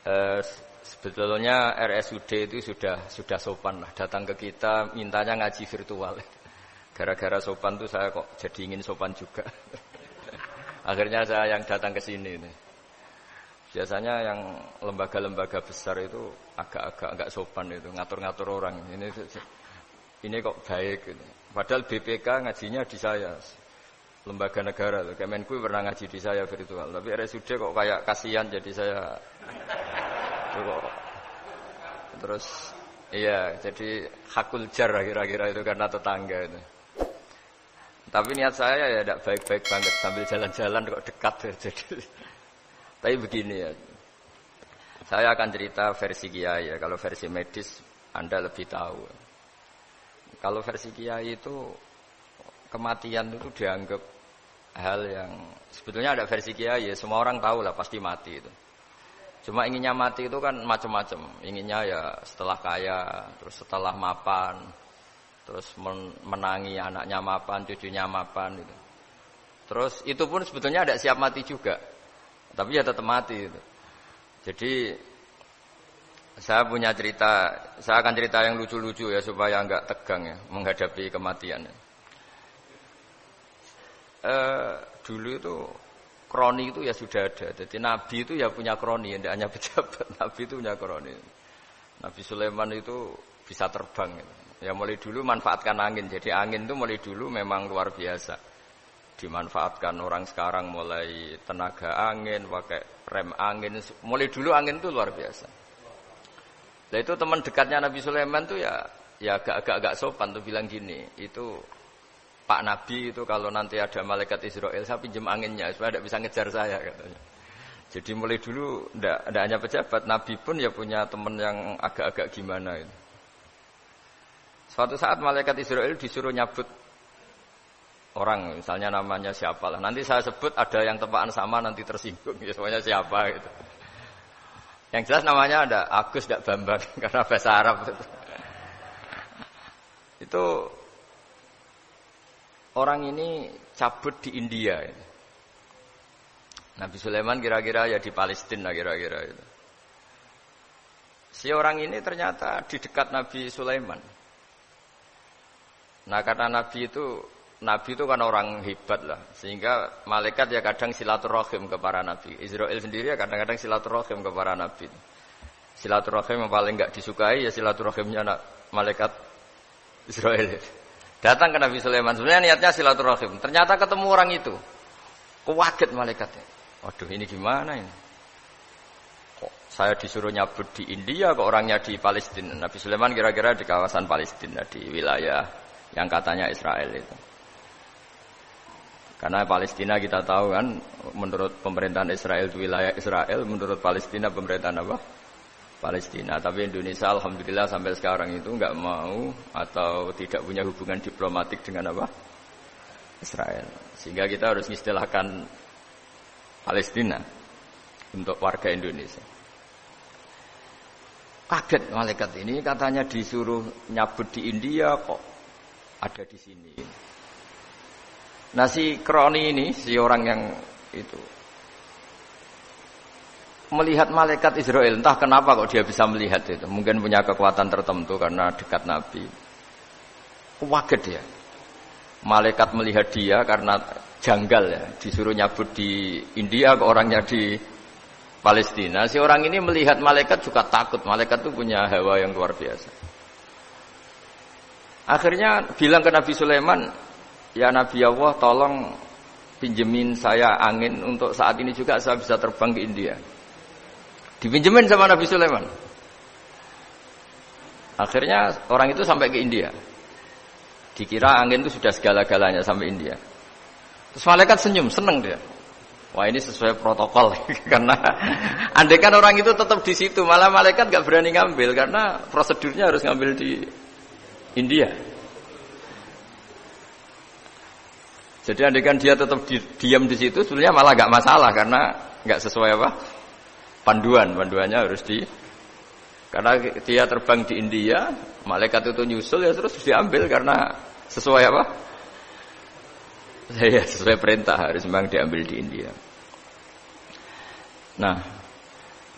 Eh, sebetulnya RSUD itu sudah sopan lah. Datang ke kita mintanya ngaji virtual. Gara-gara sopan tuh saya kok jadi ingin sopan juga. Akhirnya saya yang datang ke sini nih. Biasanya yang lembaga-lembaga besar itu agak-agak enggak sopan itu, ngatur-ngatur orang. Ini kok baik gitu. Padahal BPK ngajinya di saya. Lembaga negara tuh. Kemenku pernah ngaji di saya virtual, tapi RSUD kok kayak kasihan jadi saya kok. Terus iya, jadi hakul jar kira-kira itu karena tetangga itu. Tapi niat saya ya tidak baik-baik banget sambil jalan-jalan kok dekat jadi. Tapi begini ya. Saya akan cerita versi kiai ya. Kalau versi medis Anda lebih tahu. Kalau versi kiai itu kematian itu dianggap hal yang sebetulnya ada versi kiai ya. Semua orang tahu lah pasti mati itu. Cuma inginnya mati itu kan macam-macam. Inginnya ya setelah kaya, terus setelah mapan, terus menangi anaknya mapan, cucunya mapan gitu. Terus itu pun sebetulnya ada siap mati juga. Tapi ya tetap mati gitu. Jadi saya punya cerita, saya akan cerita yang lucu-lucu ya supaya enggak tegang ya menghadapi kematian. Dulu itu kroni itu ya sudah ada. Jadi Nabi itu ya punya kroni, tidak hanya pejabat. Nabi itu punya kroni. Nabi Sulaiman itu bisa terbang. Gitu. Ya mulai dulu manfaatkan angin. Jadi angin itu mulai dulu memang luar biasa. Dimanfaatkan orang sekarang mulai tenaga angin, pakai rem angin. Mulai dulu angin itu luar biasa. Nah itu teman dekatnya Nabi Sulaiman tuh ya agak sopan tuh bilang gini. Itu Pak Nabi itu kalau nanti ada malaikat Israel saya pinjam anginnya supaya tidak bisa ngejar saya katanya. Jadi mulai dulu tidak hanya pejabat, Nabi pun ya punya teman yang agak-agak gimana itu. Suatu saat malaikat Israel disuruh nyabut orang, misalnya namanya siapalah. Nanti saya sebut ada yang tepaan sama nanti tersinggung, ya semuanya siapa gitu. Yang jelas namanya ada Agus tidak Bambang karena bahasa Arab itu. Orang ini cabut di India. Nabi Sulaiman kira-kira ya di Palestina kira-kira itu. Si orang ini ternyata di dekat Nabi Sulaiman. Nah karena Nabi itu kan orang hebat lah. Sehingga malaikat ya kadang silaturahim ke para Nabi. Israel sendiri ya kadang-kadang silaturahim ke para Nabi. Silaturahim yang paling enggak disukai ya silaturahimnya malaikat Israel. Datang ke Nabi Sulaiman. Sebenarnya niatnya silaturahim. Ternyata ketemu orang itu. Kaget malaikatnya. Waduh ini gimana ini? Kok saya disuruh nyabut di India, kok orangnya di Palestina. Nabi Sulaiman kira-kira di kawasan Palestina, di wilayah yang katanya Israel itu. Karena Palestina kita tahu kan, menurut pemerintahan Israel itu wilayah Israel, menurut Palestina pemerintahan apa? Palestina. Tapi Indonesia alhamdulillah sampai sekarang itu enggak mau atau tidak punya hubungan diplomatik dengan apa? Israel. Sehingga kita harus istilahkan Palestina untuk warga Indonesia. Kaget malaikat ini katanya disuruh nyabut di India kok ada di sini. Nah si kroni ini, si orang yang itu melihat malaikat Israel, entah kenapa kok dia bisa melihat itu. Mungkin punya kekuatan tertentu karena dekat Nabi. Kaget dia. Malaikat melihat dia karena janggal ya, disuruh nyabut di India ke orangnya di Palestina. Si orang ini melihat malaikat juga takut. Malaikat itu punya hawa yang luar biasa. Akhirnya bilang ke Nabi Sulaiman, ya Nabi Allah tolong pinjemin saya angin untuk saat ini juga saya bisa terbang ke India. Dipinjemin sama Nabi Sulaiman. Akhirnya orang itu sampai ke India. Dikira angin itu sudah segala-galanya sampai India. Terus malaikat senyum, seneng dia. Wah ini sesuai protokol karena andaikan orang itu tetap di situ, malah malaikat nggak berani ngambil karena prosedurnya harus ngambil di India. Jadi andaikan dia tetap diam di situ, sebenarnya malah nggak masalah karena nggak sesuai apa? Panduannya harus karena dia terbang di India, malaikat itu nyusul ya terus diambil karena sesuai apa? Ya sesuai perintah harus memang diambil di India. Nah,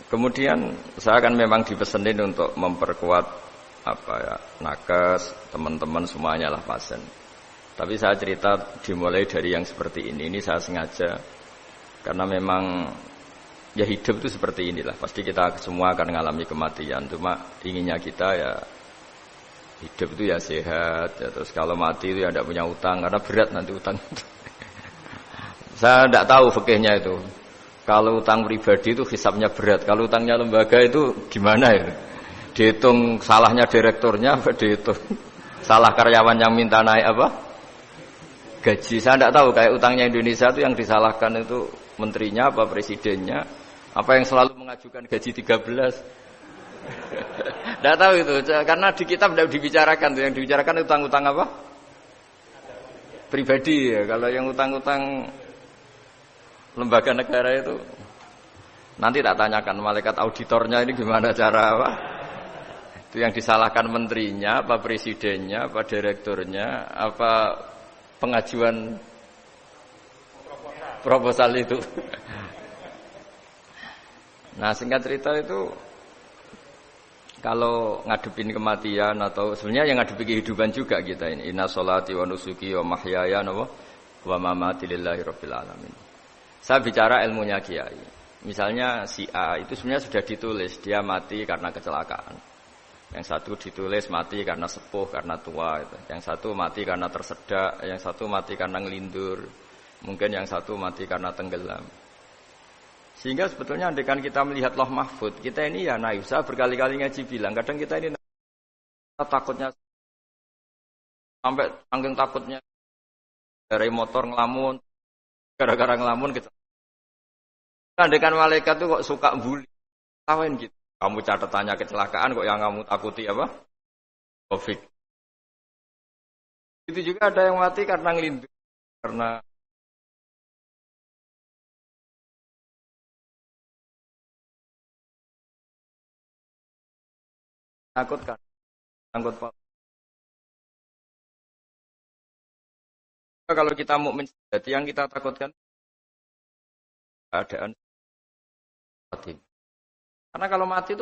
Kemudian saya kan memang dipesenin untuk memperkuat nakes, teman-teman semuanya lah pasien. Tapi saya cerita dimulai dari yang seperti ini. Ini saya sengaja karena memang ya hidup itu seperti inilah. Pasti kita semua akan mengalami kematian. Cuma inginnya kita ya hidup itu ya sehat. Ya, terus kalau mati itu ya tidak punya utang karena berat nanti utang itu. Saya tidak tahu fikihnya itu. Kalau utang pribadi itu hisabnya berat. Kalau utangnya lembaga itu gimana ya? Dihitung salahnya direkturnya, apa dihitung salah karyawan yang minta naik apa? Gaji. Saya tidak tahu kayak utangnya Indonesia itu yang disalahkan itu menterinya apa presidennya, apa yang selalu mengajukan gaji 13. Tidak tahu itu karena di kitab tidak dibicarakan tuh, yang dibicarakan utang-utang apa? Pribadi ya. Kalau yang utang-utang lembaga negara itu nanti tak tanyakan malaikat auditornya ini gimana cara apa? Itu yang disalahkan menterinya, apa presidennya, apa direkturnya, apa pengajuan proposal itu. Nah, singkat cerita itu kalau ngadepin kematian atau sebenarnya yang ngadepi kehidupan juga kita ini. Inna sholati wa nusuki wa mahyaya wa mamati lillahi rabbil alamin. Saya bicara ilmunya kiai. Misalnya si A itu sebenarnya sudah ditulis dia mati karena kecelakaan. Yang satu ditulis mati karena sepuh, karena tua. Yang satu mati karena tersedak. Yang satu mati karena ngelindur. Mungkin yang satu mati karena tenggelam. Sehingga sebetulnya andaikan kita melihat Loh Mahfud, kita ini ya naif. Saya berkali-kali ngaji bilang, kadang kita ini takutnya sampai angking takutnya dari motor ngelamun, gara-gara ngelamun kita. Andaikan malaikat itu kok suka bully, tawain gitu. Kamu catatannya kecelakaan kok yang kamu takuti apa? Covid. Itu juga ada yang mati karena ngelindur, karena takut kan, takut Pak. Kalau kita mukmin sejati yang kita takutkan keadaan mati. Karena kalau mati itu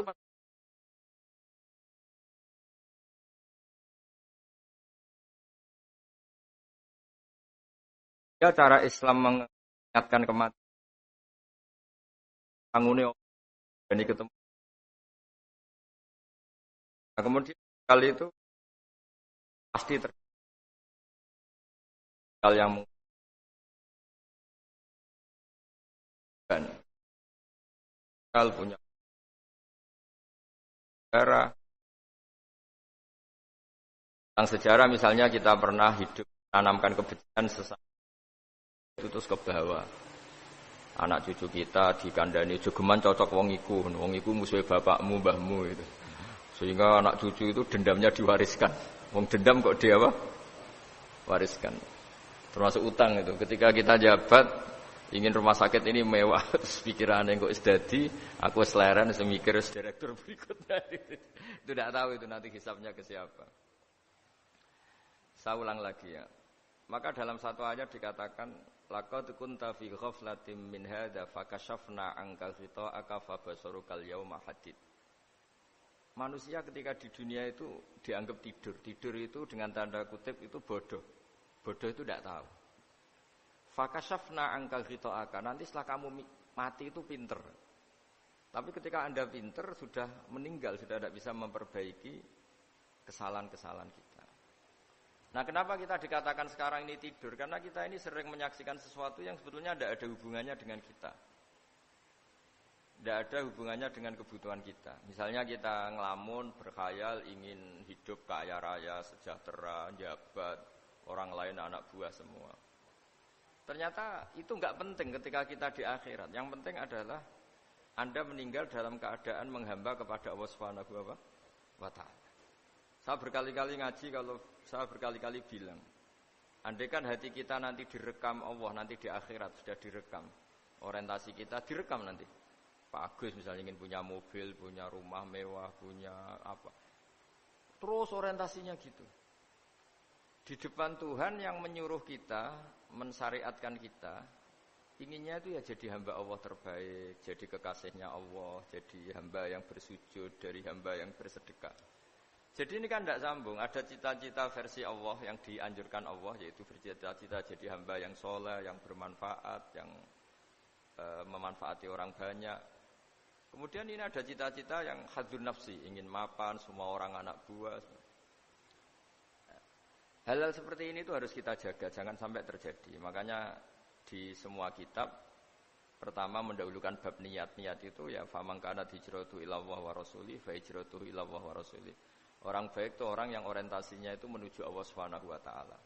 ya cara Islam mengingatkan kematian. Tangune dan ketemu. Nah, kemudian kali itu pasti hal yang mungkin hal punya sejarah. Tentang sejarah misalnya kita pernah hidup tanamkan kebencian sesama itu terus ke bawah. Anak cucu kita dikandani jogeman cocok wong iku musuhe bapakmu, mbahmu itu. Sehingga anak cucu itu dendamnya diwariskan. Wong dendam kok dia apa? Wariskan. Termasuk utang itu. Ketika kita jabat ingin rumah sakit ini mewah, terus pikirannya kok sedadi, aku seleren semikir direktur berikutnya. Itu tidak tahu itu nanti hisabnya ke siapa. Saya ulang lagi ya. Maka dalam satu ayat dikatakan laqad kunta fi ghaflatin min hadza fakashafna anka ghita'aka fabasarukal yauma hadid. Manusia ketika di dunia itu dianggap tidur. Tidur itu dengan tanda kutip itu bodoh. Bodoh itu tidak tahu. Fakashafna anka ghita'aka. Nanti setelah kamu mati itu pinter. Tapi ketika Anda pinter sudah meninggal, sudah tidak bisa memperbaiki kesalahan-kesalahan kita. Nah, kenapa kita dikatakan sekarang ini tidur? Karena kita ini sering menyaksikan sesuatu yang sebetulnya tidak ada hubungannya dengan kita. Tidak ada hubungannya dengan kebutuhan kita. Misalnya kita ngelamun, berkhayal, ingin hidup kaya raya, sejahtera, jabat, orang lain anak buah semua. Ternyata itu enggak penting ketika kita di akhirat. Yang penting adalah Anda meninggal dalam keadaan menghamba kepada Allah Subhanahu wa Ta'ala. Saya berkali-kali ngaji kalau saya berkali-kali bilang, andaikan hati kita nanti direkam Allah, nanti di akhirat sudah direkam. Orientasi kita direkam nanti. Pak Agus misalnya ingin punya mobil, punya rumah mewah, punya apa. Terus orientasinya gitu. Di depan Tuhan yang menyuruh kita, mensyariatkan kita, inginnya itu ya jadi hamba Allah terbaik, jadi kekasihnya Allah, jadi hamba yang bersujud, dari hamba yang bersedekah. Jadi ini kan tidak sambung. Ada cita-cita versi Allah yang dianjurkan Allah, yaitu bercita-cita jadi hamba yang soleh, yang bermanfaat, yang memanfaati orang banyak. Kemudian ini ada cita-cita yang hadzun nafsi, ingin mapan semua orang anak buah. Hal-hal seperti ini itu harus kita jaga, jangan sampai terjadi. Makanya di semua kitab pertama mendahulukan bab niat. Niat itu ya faman kana hijratuhu ila Allah wa rasuli fa hijratuhu ila Allah wa rasuli. Orang baik itu orang yang orientasinya itu menuju Allah Subhanahu wa taala.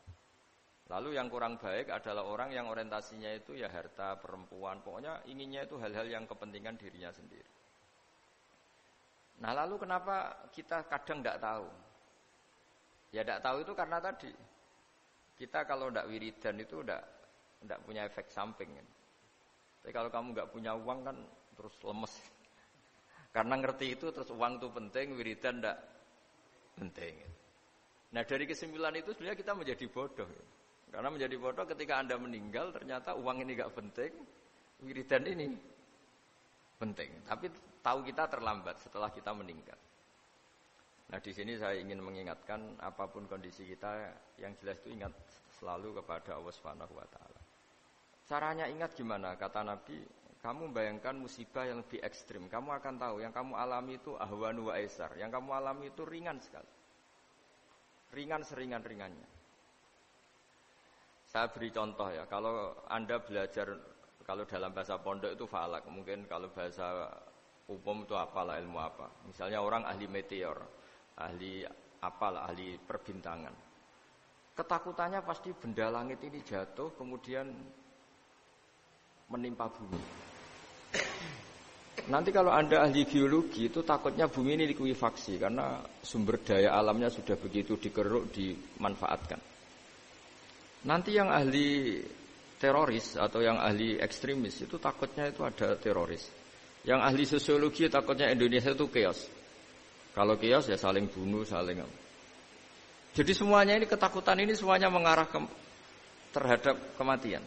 Lalu yang kurang baik adalah orang yang orientasinya itu ya harta, perempuan, pokoknya inginnya itu hal-hal yang kepentingan dirinya sendiri. Nah, lalu kenapa kita kadang tidak tahu? Ya tidak tahu itu karena tadi kita kalau tidak wiridan itu tidak punya efek samping. Tapi kalau kamu nggak punya uang kan terus lemes. Karena ngerti itu terus uang itu penting, wiridan tidak penting. Nah dari kesimpulan itu sebenarnya kita menjadi bodoh. Karena menjadi bodoh ketika Anda meninggal ternyata uang ini gak penting, wiridan ini penting. Tapi tahu kita terlambat setelah kita meninggal. Nah di sini saya ingin mengingatkan apapun kondisi kita, yang jelas itu ingat selalu kepada Allah Subhanahu wa taala. Caranya ingat gimana? Kata Nabi, kamu bayangkan musibah yang lebih ekstrim, kamu akan tahu yang kamu alami itu ahwanu wa aisar. Yang kamu alami itu ringan sekali. Ringan seringan-ringannya. Saya beri contoh ya, kalau Anda belajar, kalau dalam bahasa pondok itu falak, mungkin kalau bahasa umum itu apalah, ilmu apa. Misalnya orang ahli meteor, ahli apalah, ahli perbintangan. Ketakutannya pasti benda langit ini jatuh kemudian menimpa bumi. Nanti kalau Anda ahli geologi itu takutnya bumi ini likuifaksi karena sumber daya alamnya sudah begitu dikeruk, dimanfaatkan. Nanti yang ahli teroris atau yang ahli ekstremis itu takutnya itu ada teroris. Yang ahli sosiologi takutnya Indonesia itu chaos. Kalau chaos ya saling bunuh, saling. Jadi semuanya ini ketakutan ini semuanya mengarah terhadap kematian.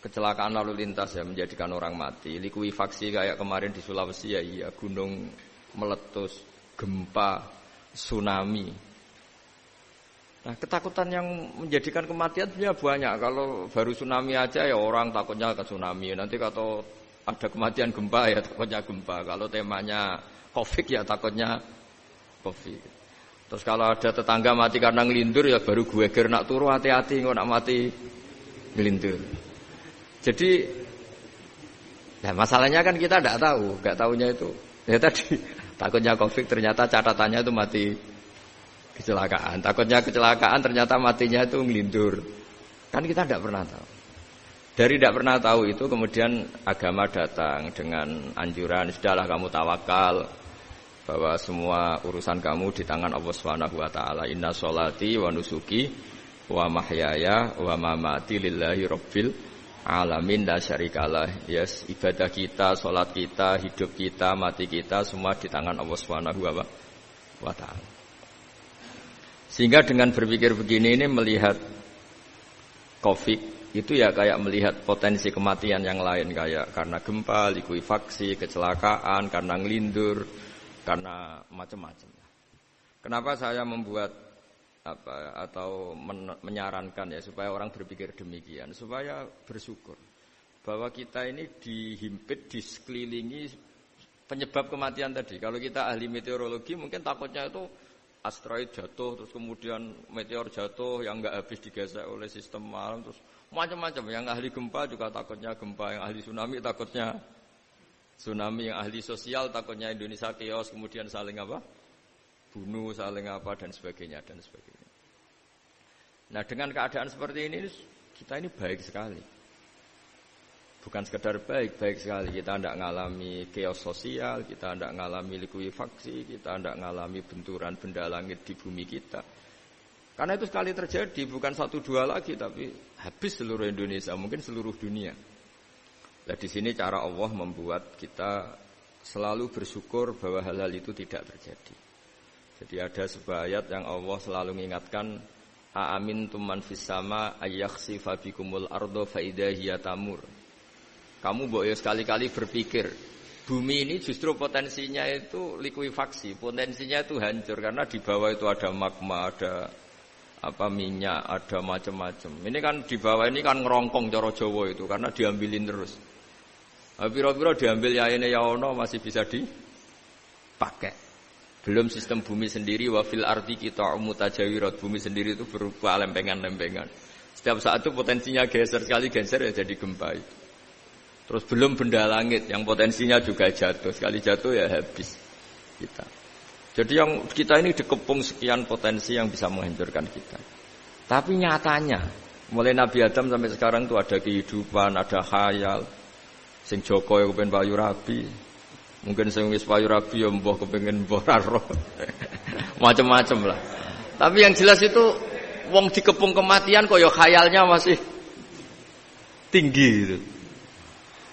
Kecelakaan lalu lintas ya menjadikan orang mati, likuifaksi kayak kemarin di Sulawesi ya iya, gunung meletus, gempa, tsunami. Nah ketakutan yang menjadikan kematian sebenarnya banyak. Kalau baru tsunami aja ya orang takutnya ke tsunami. Nanti kalau ada kematian gempa ya takutnya gempa. Kalau temanya Covid ya takutnya Covid. Terus kalau ada tetangga mati karena ngelindur ya baru gue nak turu hati-hati nggak nak mati ngelindur. Jadi, nah masalahnya kan kita tidak tahu, nggak tahunya itu. Ya tadi takutnya Covid ternyata catatannya itu mati kecelakaan. Takutnya kecelakaan ternyata matinya itu ngelindur. Kan kita tidak pernah tahu. Dari tidak pernah tahu itu kemudian agama datang dengan anjuran sudahlah kamu tawakal bahwa semua urusan kamu di tangan Allah Subhanahu wa taala. Inna sholati wa nusuki wa mahyaya wa mamati lillahi rabbil alamin la syarikalah. Yes, ibadah kita, salat kita, hidup kita, mati kita semua di tangan Allah Subhanahu wa taala. Sehingga dengan berpikir begini ini melihat Covid itu ya kayak melihat potensi kematian yang lain kayak karena gempa, likuifaksi, kecelakaan, karena ngelindur, karena macam-macam. Kenapa saya membuat atau menyarankan ya supaya orang berpikir demikian, supaya bersyukur bahwa kita ini dihimpit, disekelilingi penyebab kematian tadi. Kalau kita ahli meteorologi mungkin takutnya itu asteroid jatuh terus kemudian meteor jatuh yang enggak habis digesek oleh sistem alam terus macam-macam. Yang ahli gempa juga takutnya gempa, yang ahli tsunami takutnya tsunami, yang ahli sosial takutnya Indonesia chaos kemudian saling bunuh, saling dan sebagainya dan sebagainya. Nah dengan keadaan seperti ini kita ini baik sekali. Bukan sekedar baik sekali. Kita tidak mengalami chaos sosial, kita tidak mengalami likuifaksi, kita tidak mengalami benturan benda langit di bumi kita. Karena itu sekali terjadi bukan 1-2 lagi, tapi habis seluruh Indonesia, mungkin seluruh dunia. Nah di sini cara Allah membuat kita selalu bersyukur bahwa hal-hal itu tidak terjadi. Jadi ada sebuah ayat yang Allah selalu mengingatkan, aamintum man fis sama ayakhsifa bikumul ardo fa idza hiya tamur. Kamu boleh sekali-kali berpikir, bumi ini justru potensinya itu likuifaksi, potensinya itu hancur karena di bawah itu ada magma, ada minyak, ada macam-macam. Ini kan di bawah ini kan ngerongkong cara Jawa itu karena diambilin terus. Piro-piro diambil yaene ya ono masih bisa dipakai. Belum sistem bumi sendiri wa fil ardi kita mutajawirat, bumi sendiri itu berupa lempengan-lempengan. Setiap saat itu potensinya geser, sekali geser ya jadi gempa itu. Terus belum benda langit yang potensinya juga jatuh, sekali jatuh ya habis kita. Jadi yang kita ini dikepung sekian potensi yang bisa menghancurkan kita. Tapi nyatanya mulai Nabi Adam sampai sekarang tuh ada kehidupan, ada khayal. Sing Joko ya kepengen payu rabi, mungkin sing wis payu rabi ya mbah kepengen mbah roh. Macam-macam lah. Tapi yang jelas itu wong dikepung kematian kok ya khayalnya masih tinggi gitu.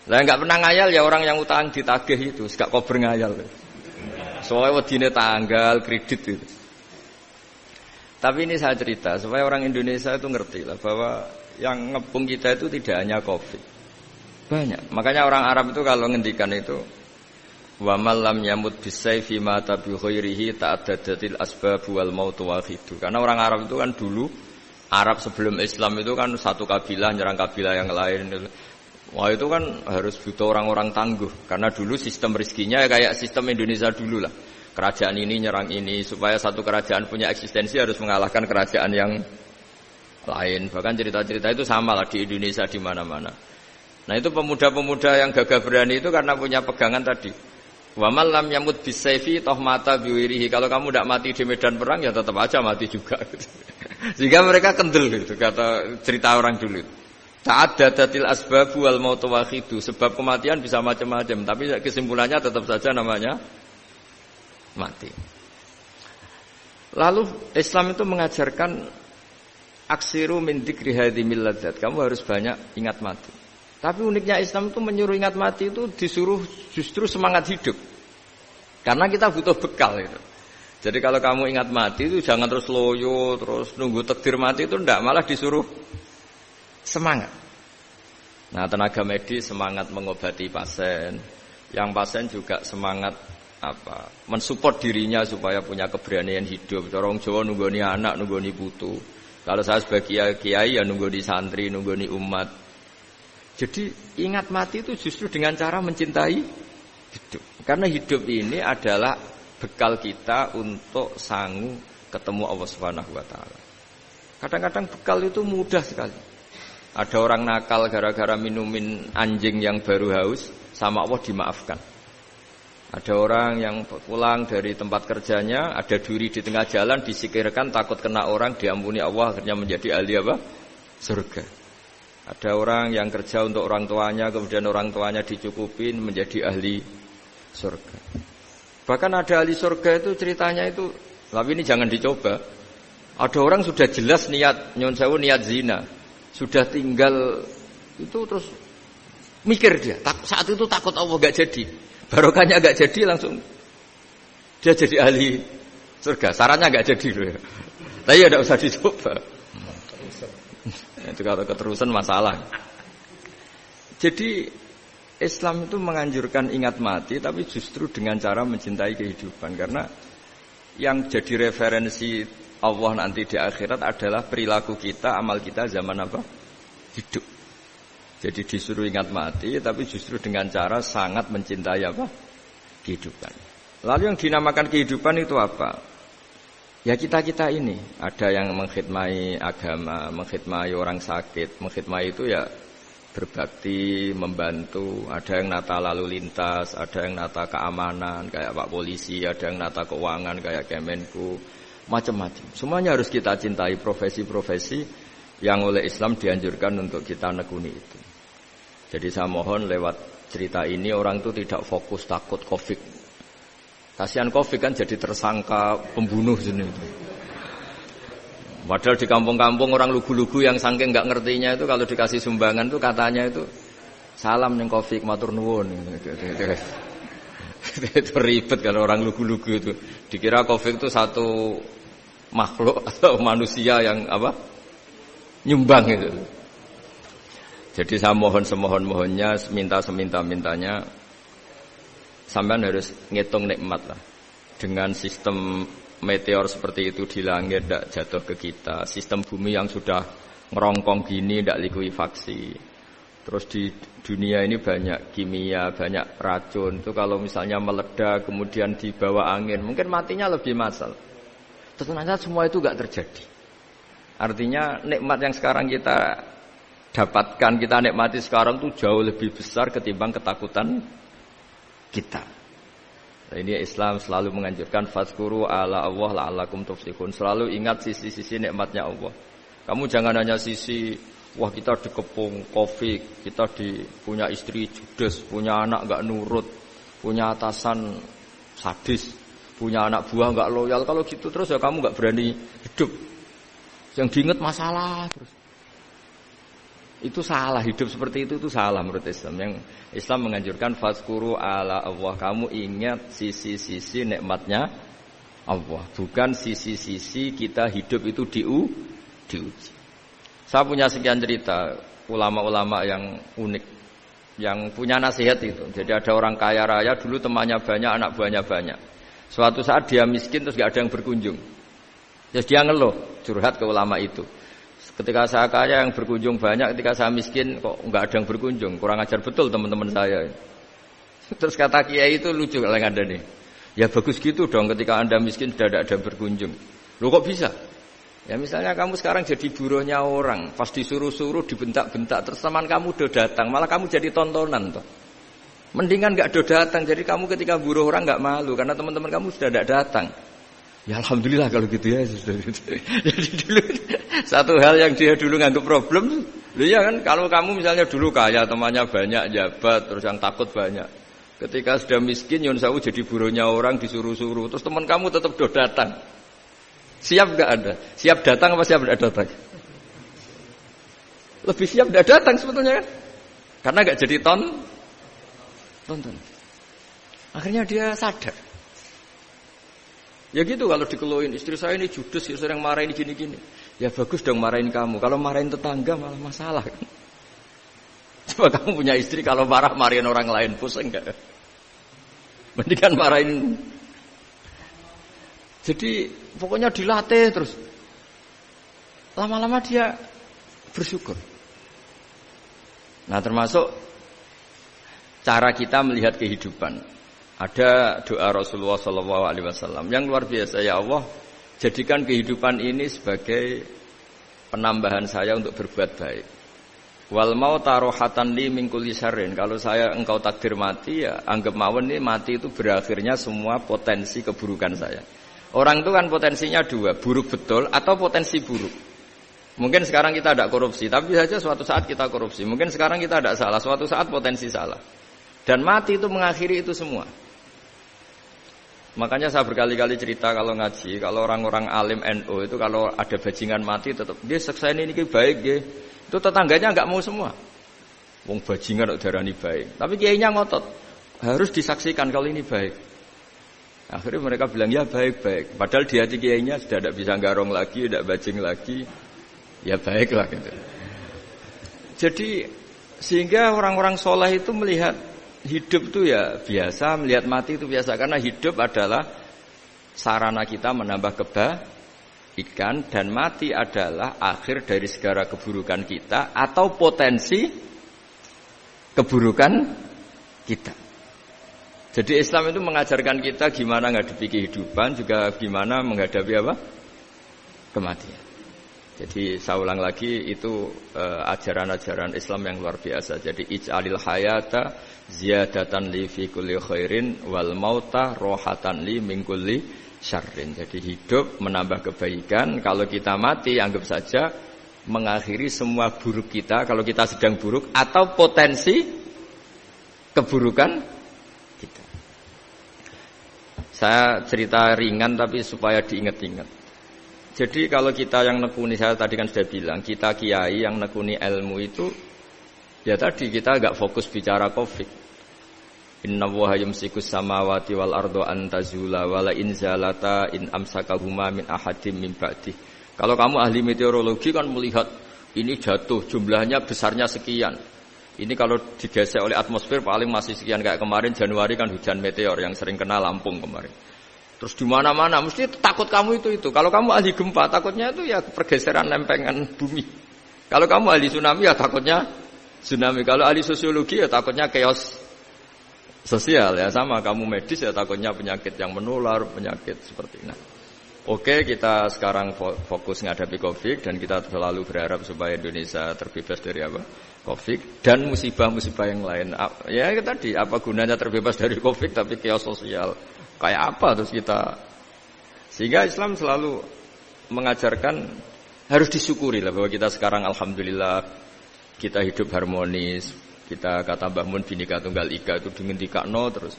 Lah enggak pernah ngayal ya orang yang utang ditagih itu, gak kober ngayal. Soalnya wedine tanggal kredit itu. Tapi ini saya cerita supaya orang Indonesia itu ngerti lah bahwa yang ngepung kita itu tidak hanya Covid. Banyak. Makanya orang Arab itu kalau ngendikan itu wa man lam yamut bisayfi mata bi khairihi ta'addadatil asbab wal maut wahidu. Karena orang Arab itu kan dulu Arab sebelum Islam itu kan satu kabilah nyerang kabilah yang lain. Wah itu kan harus butuh orang-orang tangguh. Karena dulu sistem rezekinya ya kayak sistem Indonesia dulu lah. Kerajaan ini nyerang ini supaya satu kerajaan punya eksistensi harus mengalahkan kerajaan yang lain. Bahkan cerita-cerita itu sama lah di Indonesia di mana-mana. Nah itu pemuda-pemuda yang gagah berani itu karena punya pegangan tadi. Wa man lam yamut bisayfi toh mata biwirihi. Kalau kamu tidak mati di medan perang ya tetap aja mati juga. Sehingga mereka kendel gitu kata cerita orang dulu. Ta'addadatil asbab wal maut wahidu. Sebab kematian bisa macam-macam, tapi kesimpulannya tetap saja namanya mati. Lalu Islam itu mengajarkan aksiru min dzikri hadhimil ladzat. Kamu harus banyak ingat mati. Tapi uniknya Islam itu menyuruh ingat mati itu disuruh justru semangat hidup. Karena kita butuh bekal itu. Jadi kalau kamu ingat mati itu jangan terus loyo, terus nunggu takdir mati itu enggak, malah disuruh semangat. Nah, tenaga medis semangat mengobati pasien. Yang pasien juga semangat mensupport dirinya supaya punya keberanian hidup. Corong Jawa nunggoni anak, nunggoni putu. Kalau saya sebagai kiai ya nunggoni santri, nunggoni umat. Jadi ingat mati itu justru dengan cara mencintai hidup. Karena hidup ini adalah bekal kita untuk sanggup ketemu Allah Subhanahu wa taala. Kadang-kadang bekal itu mudah sekali. Ada orang nakal gara-gara minumin anjing yang baru haus, sama Allah dimaafkan. Ada orang yang pulang dari tempat kerjanya, ada duri di tengah jalan, disikirkan takut kena orang, diampuni Allah, akhirnya menjadi ahli surga. Ada orang yang kerja untuk orang tuanya, kemudian orang tuanya dicukupin menjadi ahli surga. Bahkan ada ahli surga itu ceritanya itu, tapi ini jangan dicoba. Ada orang sudah jelas niat nyon sewu niat zina, sudah tinggal itu terus mikir dia. Saat itu takut Allah gak jadi, barokahnya gak jadi langsung dia jadi ahli surga. Sarannya gak jadi loh ya. Tapi ya tidak usah dicoba. Itu kalau keterusan masalah. Jadi Islam itu menganjurkan ingat mati, tapi justru dengan cara mencintai kehidupan. Karena yang jadi referensi Allah nanti di akhirat adalah perilaku kita, amal kita zaman apa? Hidup. Jadi disuruh ingat mati, tapi justru dengan cara sangat mencintai apa? Kehidupan. Lalu yang dinamakan kehidupan itu apa? Ya kita-kita ini, ada yang mengkhidmati agama, mengkhidmati orang sakit, mengkhidmati itu ya berbakti, membantu, ada yang nata lalu lintas, ada yang nata keamanan kayak Pak Polisi, ada yang nata keuangan kayak Kemenku, macam-macam. Semuanya harus kita cintai, profesi-profesi yang oleh Islam dianjurkan untuk kita nekuni itu. Jadi saya mohon lewat cerita ini orang itu tidak fokus takut Covid. Kasihan Covid kan jadi tersangka pembunuh sini. Padahal di kampung-kampung orang lugu-lugu yang saking nggak ngertinya itu kalau dikasih sumbangan tuh katanya itu salam ning Covid matur nuwun. Itu ribet kalau orang lugu-lugu itu. Dikira Covid itu satu makhluk atau manusia yang nyumbang itu. Jadi saya mohon semohon-mohonnya, minta seminta-mintanya, sampean harus ngitung nikmat lah. Dengan sistem meteor seperti itu di langit tidak jatuh ke kita, sistem bumi yang sudah ngerongkong gini tidak likuifaksi. Terus di dunia ini banyak kimia, banyak racun. Itu kalau misalnya meledak kemudian dibawa angin, mungkin matinya lebih massal. Ternyata semua itu tidak terjadi. Artinya nikmat yang sekarang kita dapatkan, kita nikmati sekarang itu jauh lebih besar ketimbang ketakutan kita. Nah, ini Islam selalu menganjurkan fazkuru ala Allah la'allakum tuflihun. Selalu ingat sisi-sisi nikmatnya Allah. Kamu jangan hanya sisi wah kita dikepung Covid, kita punya istri judes, punya anak enggak nurut, punya atasan sadis, punya anak buah enggak loyal. Kalau gitu terus ya kamu enggak berani hidup. Yang diingat masalah terus. Itu salah, hidup seperti itu salah menurut Islam. Yang Islam menganjurkan fazkuru ala Allah, kamu ingat sisi-sisi nikmatnya Allah, bukan sisi-sisi kita hidup itu diuji. Saya punya sekian cerita ulama-ulama yang unik, yang punya nasihat itu. Jadi ada orang kaya raya dulu temannya banyak, anak buahnya banyak. Suatu saat dia miskin terus gak ada yang berkunjung. Terus dia ngeluh, curhat ke ulama itu. Ketika saya kaya yang berkunjung banyak, ketika saya miskin kok enggak ada yang berkunjung. Kurang ajar betul teman-teman saya. Terus kata kiai itu lucu kalau ada nih. Ya bagus gitu dong ketika Anda miskin sudah ada yang berkunjung. Loh kok bisa? Ya misalnya kamu sekarang jadi buruhnya orang, pas disuruh-suruh, dibentak-bentak, terus teman kamu udah datang, malah kamu jadi tontonan toh. Mendingan enggak udah datang, jadi kamu ketika buruh orang enggak malu karena teman-teman kamu sudah tidak datang. Ya alhamdulillah kalau gitu ya. Jadi dulu satu hal yang dia dulu nganggap problem, ya kan kalau kamu misalnya dulu kaya, temannya banyak, jabat, terus yang takut banyak. Ketika sudah miskin, Yun Sawu jadi buruhnya orang disuruh-suruh, terus teman kamu tetap do datang. Siap enggak Anda? Siap datang apa siap enggak datang? Lebih siap enggak datang sebetulnya kan? Karena enggak jadi tonton. Akhirnya dia sadar. Ya gitu kalau dikeluhin istri saya ini judes, sering marahin gini-gini. Ya bagus dong marahin kamu. Kalau marahin tetangga malah masalah kan. Coba kamu punya istri kalau marahin orang lain pusing enggak? Mendingan marahin. Jadi pokoknya dilatih terus. Lama-lama dia bersyukur. Nah termasuk cara kita melihat kehidupan. Ada doa Rasulullah SAW yang luar biasa. Ya Allah, jadikan kehidupan ini sebagai penambahan saya untuk berbuat baik. Wal mauta rohatan li min kulli syarrin. Kalau engkau takdir mati, ya anggap mawon ini mati itu berakhirnya semua potensi keburukan saya. Orang itu kan potensinya dua, buruk betul atau potensi buruk. Mungkin sekarang kita tidak korupsi, tapi saja suatu saat kita korupsi. Mungkin sekarang kita tidak salah, suatu saat potensi salah. Dan mati itu mengakhiri itu semua. Makanya saya berkali-kali cerita kalau ngaji, kalau orang-orang alim NU itu kalau ada bajingan mati tetap dia seksa ini baik dia. Itu tetangganya enggak mau semua. Wong bajingan kok darani baik. Tapi kiainya ngotot, harus disaksikan kalau ini baik. Akhirnya mereka bilang ya baik-baik. Padahal di hati kiainya sudah tidak bisa garong lagi, tidak bajing lagi. Ya baiklah gitu. Jadi sehingga orang-orang soleh itu melihat hidup itu ya biasa, melihat mati itu biasa. Karena hidup adalah sarana kita menambah kebaikan, dan mati adalah akhir dari segala keburukan kita atau potensi keburukan kita. Jadi Islam itu mengajarkan kita gimana menghadapi kehidupan, juga gimana menghadapi apa? Kematian. Jadi saya ulang lagi, itu ajaran-ajaran Islam yang luar biasa. Jadi ij'alil hayata ziyadatan li fi kulli khairin wal mauta rohatan li min kulli syarrin. Jadi hidup menambah kebaikan, kalau kita mati anggap saja mengakhiri semua buruk kita kalau kita sedang buruk atau potensi keburukan kita. Saya cerita ringan tapi supaya diingat-ingat. Jadi kalau kita yang nekuni, saya tadi kan sudah bilang, kita kiai yang nekuni ilmu itu, ya tadi kita agak fokus bicara Covid. Inna Allaha yumsikus samawati wal ardo an tazula wala in zalata in amsakahuma min ahadim min ba'di. Kalau kamu ahli meteorologi kan melihat ini jatuh jumlahnya besarnya sekian. Ini kalau digesek oleh atmosfer paling masih sekian, kayak kemarin Januari kan hujan meteor yang sering kena Lampung kemarin. Terus di mana-mana mesti takut kamu itu. Kalau kamu ahli gempa takutnya itu ya pergeseran lempengan bumi. Kalau kamu ahli tsunami ya takutnya tsunami. Kalau ahli sosiologi ya takutnya chaos sosial ya, sama kamu medis ya takutnya penyakit yang menular, penyakit seperti ini. Oke, kita sekarang fokus menghadapi Covid dan kita selalu berharap supaya Indonesia terbebas dari Covid dan musibah-musibah yang lain. Ya tadi, apa gunanya terbebas dari Covid tapi chaos sosial kayak apa terus kita. Sehingga Islam selalu mengajarkan harus disyukuri lah bahwa kita sekarang alhamdulillah kita hidup harmonis. Kita kata Mbah Mun Bhinneka Tunggal Ika itu dingendikakno terus.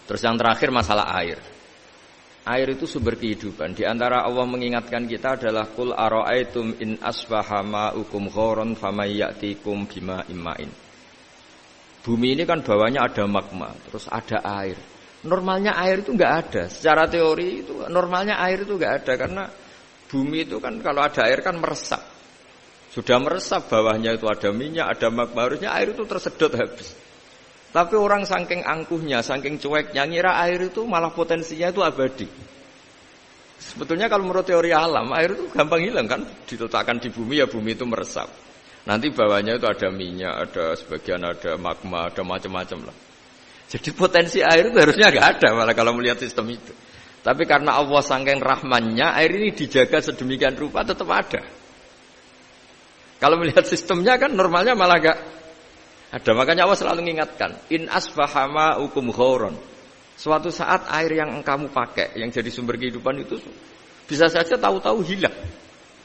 Terus yang terakhir masalah air. Air itu sumber kehidupan. Di antara Allah mengingatkan kita adalah qul ara'aitum in asbaha ma'ukum ghauran famay ya'tikum bima'in ma'in. Bumi ini kan bawahnya ada magma, terus ada air. Normalnya air itu enggak ada. Secara teori itu normalnya air itu enggak ada karena bumi itu kan kalau ada air kan meresap. Sudah meresap bawahnya itu ada minyak, ada magma, harusnya air itu tersedot habis. Tapi orang saking angkuhnya, saking cueknya ngira air itu malah potensinya itu abadi. Sebetulnya kalau menurut teori alam, air itu gampang hilang kan, diletakkan di bumi ya bumi itu meresap. Nanti bawahnya itu ada minyak, ada sebagian ada magma, ada macam-macam lah. Jadi potensi air itu harusnya enggak ada malah kalau melihat sistem itu. Tapi karena Allah saking rahmannya, air ini dijaga sedemikian rupa tetap ada. Kalau melihat sistemnya kan normalnya malah enggak ada. Makanya Allah selalu mengingatkan, in asbaha ma'ukum ghauran. Suatu saat air yang kamu pakai, yang jadi sumber kehidupan itu bisa saja tahu-tahu hilang.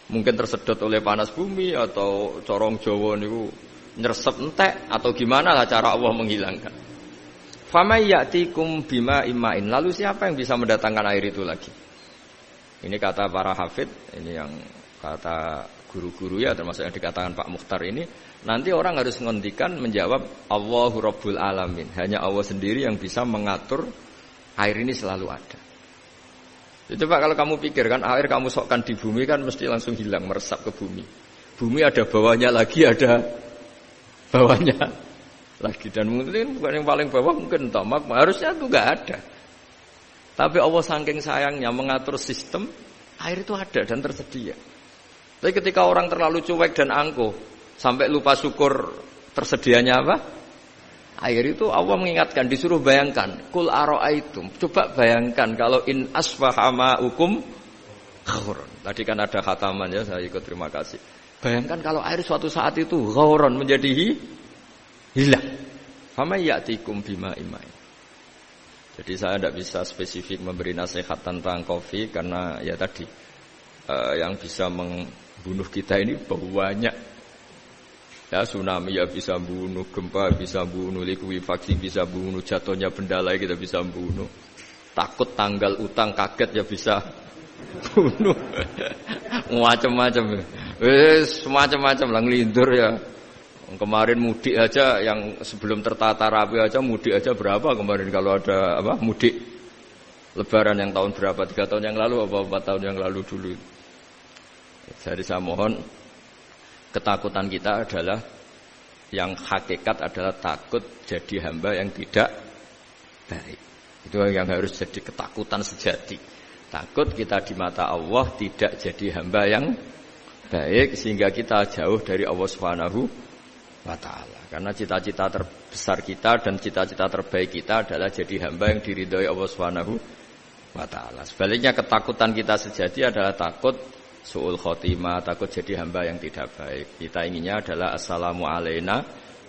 Mungkin tersedot oleh panas bumi atau corong Jawa niku nyresep entek atau gimana lah cara Allah menghilangkan. Famay ya'tikum bima'in ma'in. Lalu siapa yang bisa mendatangkan air itu lagi? Ini kata para hafid, ini yang kata guru-guru ya termasuk yang dikatakan Pak Mukhtar ini. Nanti orang harus ngendikan menjawab Allahu Rabbul Alamin. Hanya Allah sendiri yang bisa mengatur air ini selalu ada. Coba kalau kamu pikir kan air kamu sokkan di bumi kan mesti langsung hilang, meresap ke bumi. Bumi ada bawahnya lagi, ada bawahnya lagi. Dan mungkin bukan yang paling bawah mungkin entah magma. Harusnya itu enggak ada. Tapi Allah saking sayangnya mengatur sistem, air itu ada dan tersedia. Tapi ketika orang terlalu cuek dan angkuh sampai lupa syukur tersedianya apa? Air itu Allah mengingatkan, disuruh bayangkan. Qul ara'aitum. Coba bayangkan kalau in asbaha ma'ukum ghauran. Tadi kan ada khataman ya, saya ikut terima kasih. Bayangkan kalau air suatu saat itu ghauran menjadi hilang. Famay ya'tikum bima'in ma'in. Jadi saya tidak bisa spesifik memberi nasihat tentang kopi karena ya tadi yang bisa membunuh kita ini banyak. Ya tsunami ya bisa bunuh, gempa bisa bunuh, likuifaksi bisa bunuh, jatuhnya benda lain kita bisa bunuh. Takut tanggal utang kaget ya bisa bunuh. Macam-macam. Semacam-macam lah ngelindur ya. Kemarin mudik aja yang sebelum tertata rapi aja mudik aja berapa kemarin kalau ada apa mudik lebaran yang tahun berapa 3 tahun yang lalu apa 4 tahun yang lalu dulu. Jadi saya mohon ketakutan kita adalah yang hakikat adalah takut jadi hamba yang tidak baik. Itu yang harus jadi ketakutan sejati. Takut kita di mata Allah tidak jadi hamba yang baik sehingga kita jauh dari Allah Subhanahu wa taala. Karena cita-cita terbesar kita dan cita-cita terbaik kita adalah jadi hamba yang diridhoi Allah Subhanahu wa taala. Sebaliknya ketakutan kita sejati adalah takut su'ul khotimah, takut jadi hamba yang tidak baik. Kita inginnya adalah assalamu alaina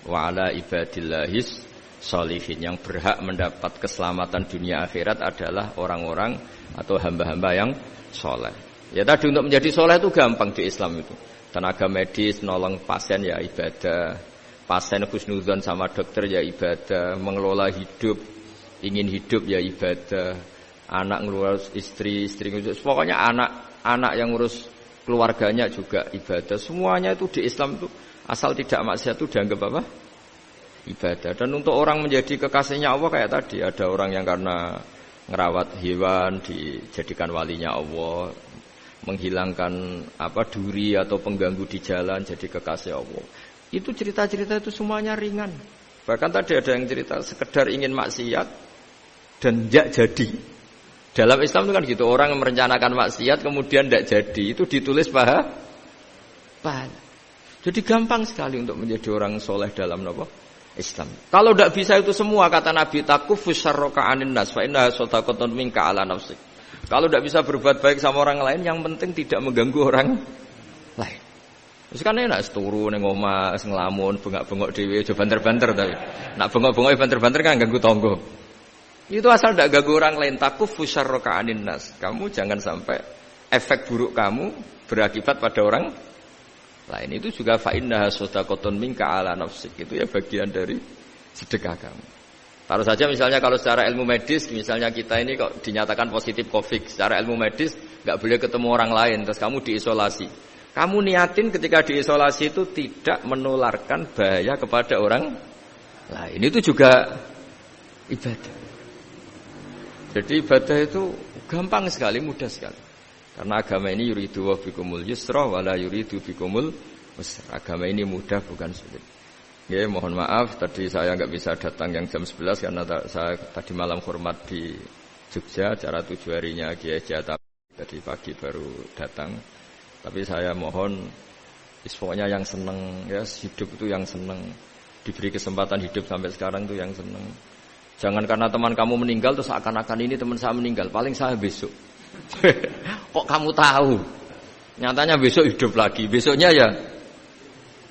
wa ala ibadillahis sholihin. Yang berhak mendapat keselamatan dunia akhirat adalah orang-orang atau hamba-hamba yang soleh. Ya tadi untuk menjadi soleh itu gampang di Islam itu. Tenaga medis nolong pasien ya ibadah. Pasien husnudzon sama dokter ya ibadah. Mengelola hidup, ingin hidup ya ibadah. Anak ngurus istri ngurus. Pokoknya anak yang ngurus keluarganya juga ibadah. Semuanya itu di Islam itu asal tidak maksiat itu dianggap apa? Ibadah. Dan untuk orang menjadi kekasihnya Allah kayak tadi, ada orang yang karena ngerawat hewan dijadikan walinya Allah. menghilangkan duri atau pengganggu di jalan jadi kekasih Allah. Itu cerita-cerita itu semuanya ringan. Bahkan tadi ada yang cerita sekedar ingin maksiat dan tidak jadi. Dalam Islam itu kan gitu, orang yang merencanakan maksiat kemudian tidak jadi, itu ditulis pahala. Jadi gampang sekali untuk menjadi orang soleh dalam Islam. Kalau tidak bisa itu semua, kata Nabi, takufus syarroka anin nas fa innaha shadaqatun minka ala nafsik. Kalau tidak bisa berbuat baik sama orang lain, yang penting tidak mengganggu orang lain. Terus kan enak turu ning omah ngelamun, bengak-bengok dhewe aja banter-banter tapi. Nak bengok-bengok banter-banter kan ganggu tangga. Itu asal tidak ganggu orang lain, takufus syarroka anin nas. Kamu jangan sampai efek buruk kamu berakibat pada orang lain. Itu juga fa innaha shadaqatun minka ala nafsik. Itu ya bagian dari sedekah kamu. Taruh saja misalnya kalau secara ilmu medis, misalnya kita ini kok dinyatakan positif COVID, secara ilmu medis nggak boleh ketemu orang lain, terus kamu diisolasi. Kamu niatin ketika diisolasi itu tidak menularkan bahaya kepada orang lain. Itu juga ibadah. Jadi ibadah itu gampang sekali, mudah sekali. Karena agama ini yuridu wa bikumul yusra wa la yuridu bikumul usra. Agama ini mudah bukan sulit. Ya, mohon maaf tadi saya nggak bisa datang yang jam 11 karena saya tadi malam hormat di Jogja, acara 7 harinya Kiai Jata. Tadi pagi baru datang. Tapi saya mohon pokoknya yang seneng ya, hidup itu yang seneng. Diberi kesempatan hidup sampai sekarang itu yang seneng. Jangan karena teman kamu meninggal terus akan-akan ini teman saya meninggal, paling saya besok. Kok kamu tahu? Nyatanya besok hidup lagi, besoknya ya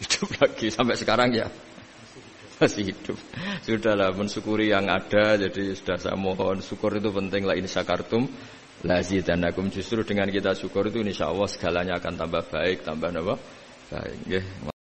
hidup lagi sampai sekarang ya masih hidup. Sudahlah mensyukuri yang ada. Jadi sudah saya mohon syukur itu penting. La in syakartum lazidannakum. Justru dengan kita syukur itu insyaallah segalanya akan tambah baik, tambah baik.